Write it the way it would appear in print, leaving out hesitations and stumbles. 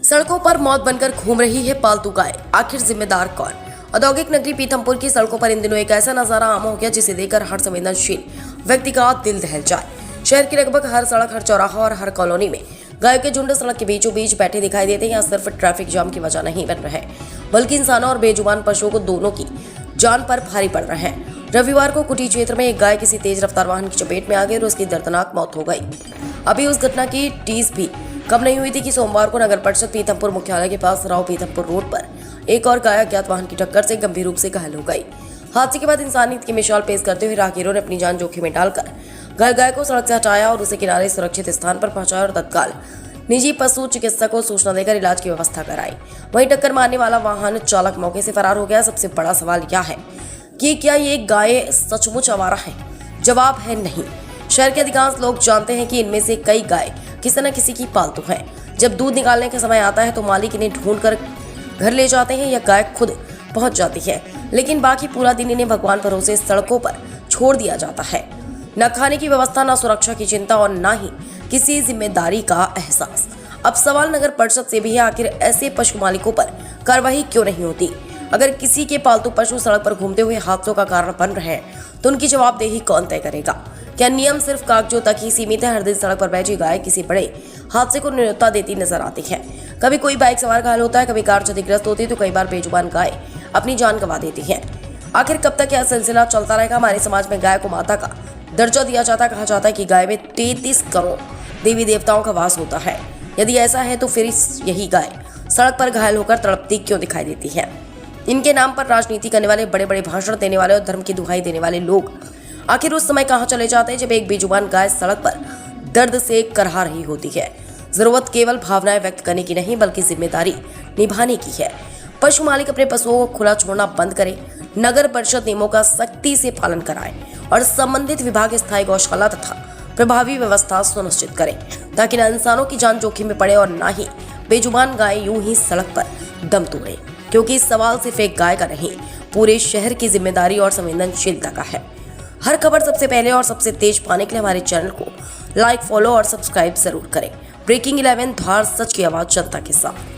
सड़कों पर मौत बनकर घूम रही है पालतू गाय, आखिर जिम्मेदार कौन? औद्योगिक नगरी पीथमपुर की सड़कों पर इन दिनों एक ऐसा नजारा आम हो गया जिसे देखकर हर संवेदनशील व्यक्ति का दिल दहल जाए। शहर की लगभग हर सड़क, हर चौराहा और हर कॉलोनी में गायों के झुंड सड़क के बीचों बीच बैठे दिखाई देते हैं। यहाँ सिर्फ ट्रैफिक जाम की वजह नहीं बन रहे, बल्कि इंसानों और बेजुबान पशुओं को दोनों की जान पर भारी पड़ रहे हैं। रविवार को कुटी क्षेत्र में एक गाय किसी तेज रफ्तार वाहन की चपेट में आ गई और उसकी दर्दनाक मौत हो गई। अभी उस घटना की टीस भी कम नहीं हुई थी कि सोमवार को नगर परिषद पीथमपुर मुख्यालय के पास राव पीथमपुर रोड पर एक और गाय अज्ञात वाहन की टक्कर से गंभीर रूप से घायल हो गई। हादसे के बाद इंसानियत की मिसाल पेश करते हुए राहगीरों ने अपनी जान जोखिम में डालकर गाय को सड़क से हटाया और उसे किनारे सुरक्षित स्थान पर पहुंचाया और तत्काल निजी पशु चिकित्सक को सूचना देकर इलाज की व्यवस्था कराई। वहीं टक्कर मारने वाला वाहन चालक मौके से फरार हो गया। सबसे बड़ा सवाल यह है कि क्या ये गाय सचमुच आवारा है? जवाब है नहीं। शहर के अधिकांश लोग जानते हैं कि इनमें से कई गाय किसी न किसी की पालतू है। जब दूध निकालने का समय आता है तो मालिक इन्हें ढूंढ कर घर ले जाते हैं या गाय खुद पहुंच जाती है, लेकिन बाकी पूरा दिन इन्हें भगवान भरोसे सड़कों पर छोड़ दिया जाता है। न खाने की व्यवस्था, न सुरक्षा की चिंता और न ही किसी जिम्मेदारी का एहसास। अब सवाल नगर परिषद से भी है, आखिर ऐसे पशु मालिकों पर कार्रवाई क्यों नहीं होती? अगर किसी के पालतू पशु सड़क पर घूमते हुए हादसों का कारण बन रहे हैं तो उनकी जवाबदेही कौन तय करेगा? क्या नियम सिर्फ कागजों तक ही सीमित है? हर दिन सड़क पर बैठी गाय किसी बड़े हादसे को न्योता देती नजर आती है। कभी कोई बाइक सवार घायल होता है, कभी कार क्षतिग्रस्त होती है, तो कई बार बेजुबान गाय अपनी जान गंवा देती है। आखिर कब तक यह सिलसिला चलता रहेगा? हमारे समाज में गाय को माता का दर्जा दिया जाता है। कहा जाता है कि गाय में 33 करोड़ देवी देवताओं का वास होता है। यदि ऐसा है तो फिर यही गाय सड़क पर घायल होकर तड़पती क्यों दिखाई देती है? इनके नाम पर राजनीति करने वाले, बड़े बड़े भाषण देने वाले और धर्म की दुहाई देने वाले लोग आखिर उस समय कहां चले जाते हैं जब एक बेजुबान गाय सड़क पर दर्द से करहा रही होती है? जरूरत केवल भावनाएं व्यक्त करने की नहीं, बल्कि जिम्मेदारी निभाने की है। पशु मालिक अपने पशुओं को खुला छोड़ना बंद करे, नगर परिषद नियमों का सख्ती से पालन कराए और संबंधित विभाग स्थायी गौशाला तथा प्रभावी व्यवस्था सुनिश्चित करें, ताकि न इंसानों की जान जोखिम में पड़े और न ही बेजुबान गाय यूं ही सड़क पर दम तोड़े। क्योंकि इस सवाल सिर्फ एक गाय का नहीं, पूरे शहर की जिम्मेदारी और संवेदनशीलता का है। हर खबर सबसे पहले और सबसे तेज पाने के लिए हमारे चैनल को लाइक, फॉलो और सब्सक्राइब जरूर करें। ब्रेकिंग 11 धार, सच की आवाज जनता के साथ।